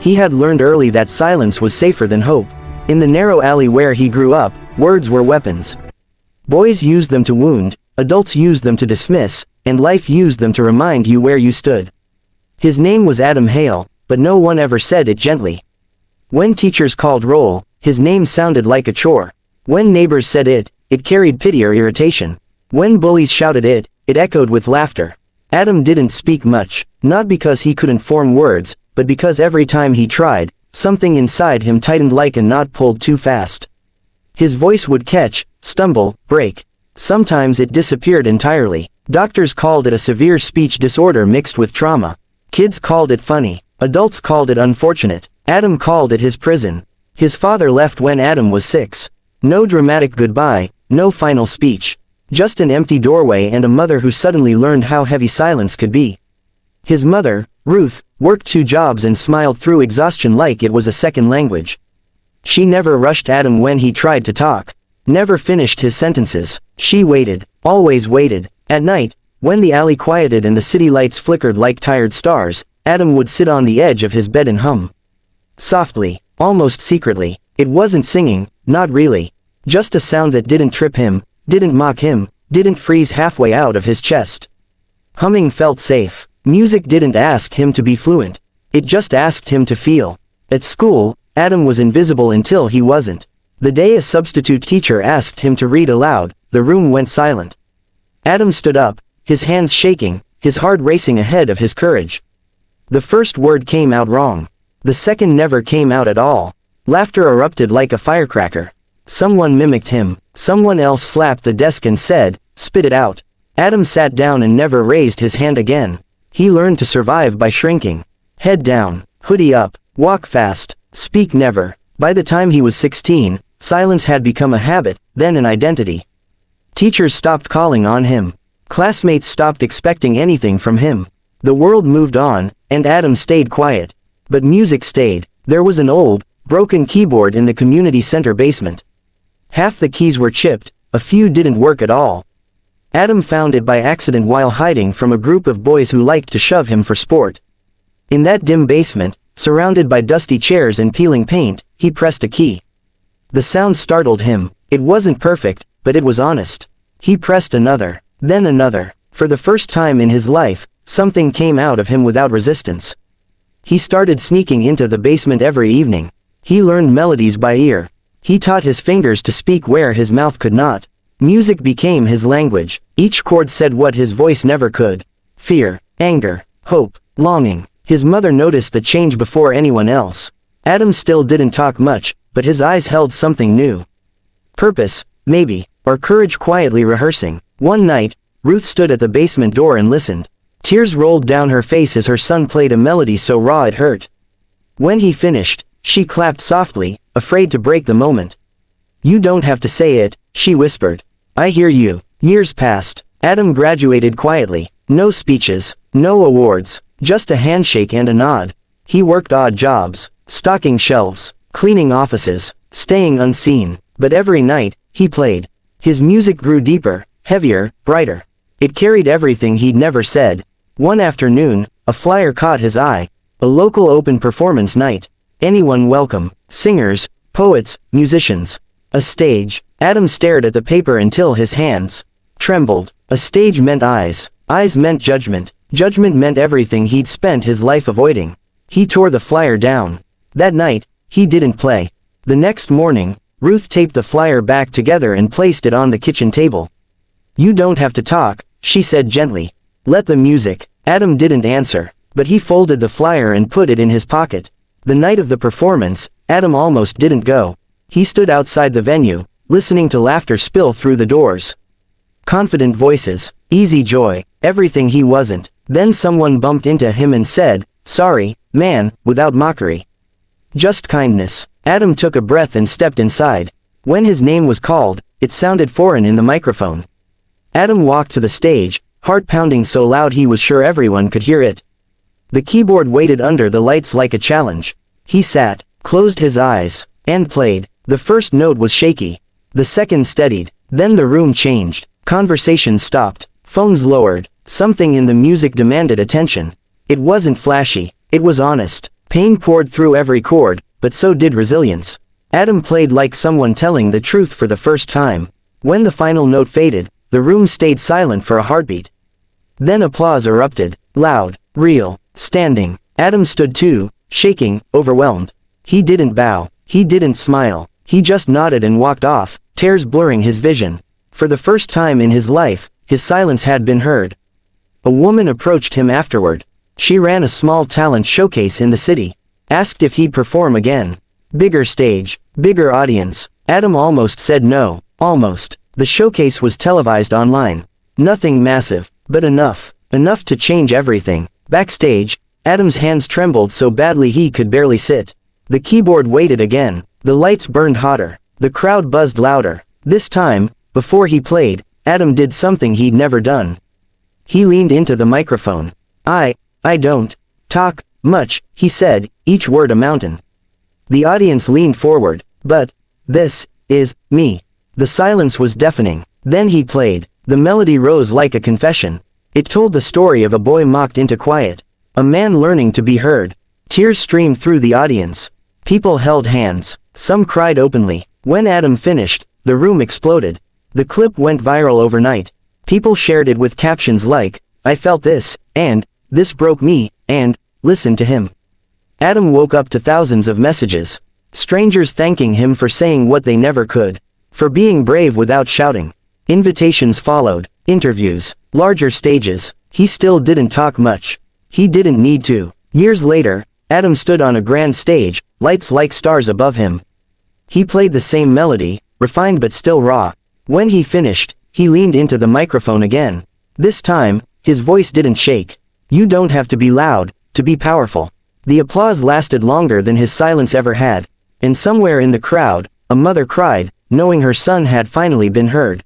He had learned early that silence was safer than hope. In the narrow alley where he grew up, words were weapons. Boys used them to wound, adults used them to dismiss, and life used them to remind you where you stood. His name was Adam Hale, but no one ever said it gently. When teachers called roll, his name sounded like a chore. When neighbors said it, it carried pity or irritation. When bullies shouted it, it echoed with laughter. Adam didn't speak much, not because he couldn't form words, but because every time he tried, something inside him tightened like a knot pulled too fast. His voice would catch, stumble, break. Sometimes it disappeared entirely. Doctors called it a severe speech disorder mixed with trauma. Kids called it funny. Adults called it unfortunate. Adam called it his prison. His father left when Adam was 6. No dramatic goodbye, no final speech. Just an empty doorway and a mother who suddenly learned how heavy silence could be. His mother, Ruth, worked 2 jobs and smiled through exhaustion like it was a second language. She never rushed Adam when he tried to talk. Never finished his sentences. She waited, always waited. At night, when the alley quieted and the city lights flickered like tired stars, Adam would sit on the edge of his bed and hum. Softly, almost secretly. It wasn't singing, not really. Just a sound that didn't trip him, didn't mock him, didn't freeze halfway out of his chest. Humming felt safe. Music didn't ask him to be fluent. It just asked him to feel. At school, Adam was invisible until he wasn't. The day a substitute teacher asked him to read aloud, the room went silent. Adam stood up, his hands shaking, his heart racing ahead of his courage. The first word came out wrong. The second never came out at all. Laughter erupted like a firecracker. Someone mimicked him. Someone else slapped the desk and said, "Spit it out." Adam sat down and never raised his hand again. He learned to survive by shrinking. Head down, hoodie up, walk fast, speak never. By the time he was 16, silence had become a habit, then an identity. Teachers stopped calling on him. Classmates stopped expecting anything from him. The world moved on, and Adam stayed quiet. But music stayed. There was an old, broken keyboard in the community center basement. Half the keys were chipped, a few didn't work at all. Adam found it by accident while hiding from a group of boys who liked to shove him for sport. In that dim basement, surrounded by dusty chairs and peeling paint, he pressed a key. The sound startled him. It wasn't perfect, but it was honest. He pressed another, then another. For the first time in his life, something came out of him without resistance. He started sneaking into the basement every evening. He learned melodies by ear. He taught his fingers to speak where his mouth could not. Music became his language. Each chord said what his voice never could. Fear, anger, hope, longing. His mother noticed the change before anyone else. Adam still didn't talk much, but his eyes held something new. Purpose, maybe, or courage quietly rehearsing. One night, Ruth stood at the basement door and listened. Tears rolled down her face as her son played a melody so raw it hurt. When he finished, she clapped softly, afraid to break the moment. "You don't have to say it," she whispered. "I hear you." Years passed. Adam graduated quietly. No speeches, no awards, just a handshake and a nod. He worked odd jobs, stocking shelves, cleaning offices, staying unseen, but every night, he played. His music grew deeper, heavier, brighter. It carried everything he'd never said. One afternoon, a flyer caught his eye. A local open performance night. Anyone welcome. Singers, poets, musicians. A stage. Adam stared at the paper until his hands trembled. A stage meant eyes. Eyes meant judgment. Judgment meant everything he'd spent his life avoiding. He tore the flyer down. That night, he didn't play. The next morning, Ruth taped the flyer back together and placed it on the kitchen table. "You don't have to talk," she said gently. "Let the music." Adam didn't answer, but he folded the flyer and put it in his pocket. The night of the performance, Adam almost didn't go. He stood outside the venue, listening to laughter spill through the doors. Confident voices, easy joy, everything he wasn't. Then someone bumped into him and said, "Sorry, man," without mockery. Just kindness. Adam took a breath and stepped inside. When his name was called, it sounded foreign in the microphone. Adam walked to the stage, heart pounding so loud he was sure everyone could hear it. The keyboard waited under the lights like a challenge. He sat, closed his eyes, and played. The first note was shaky. The second steadied. Then the room changed. Conversations stopped. Phones lowered. Something in the music demanded attention. It wasn't flashy. It was honest. Pain poured through every chord, but so did resilience. Adam played like someone telling the truth for the first time. When the final note faded, the room stayed silent for a heartbeat. Then applause erupted, loud, real, standing. Adam stood too, shaking, overwhelmed. He didn't bow, he didn't smile, he just nodded and walked off, tears blurring his vision. For the first time in his life, his silence had been heard. A woman approached him afterward. She ran a small talent showcase in the city. Asked if he'd perform again. Bigger stage, bigger audience. Adam almost said no, almost. The showcase was televised online. Nothing massive, but enough. Enough to change everything. Backstage, Adam's hands trembled so badly he could barely sit. The keyboard waited again. The lights burned hotter. The crowd buzzed louder. This time, before he played, Adam did something he'd never done. He leaned into the microphone. I don't talk much, he said, each word a mountain. The audience leaned forward. But this is me. The silence was deafening. Then he played. The melody rose like a confession. It told the story of a boy mocked into quiet. A man learning to be heard. Tears streamed through the audience. People held hands. Some cried openly. When Adam finished, the room exploded. The clip went viral overnight. People shared it with captions like, "I felt this," and "This broke me," and "Listen to him." Adam woke up to thousands of messages. Strangers thanking him for saying what they never could. For being brave without shouting. Invitations followed. Interviews. Larger stages. He still didn't talk much. He didn't need to. Years later, Adam stood on a grand stage, lights like stars above him. He played the same melody, refined but still raw. When he finished, he leaned into the microphone again. This time, his voice didn't shake. You don't have to be loud, to be powerful. The applause lasted longer than his silence ever had. And somewhere in the crowd, a mother cried, knowing her son had finally been heard.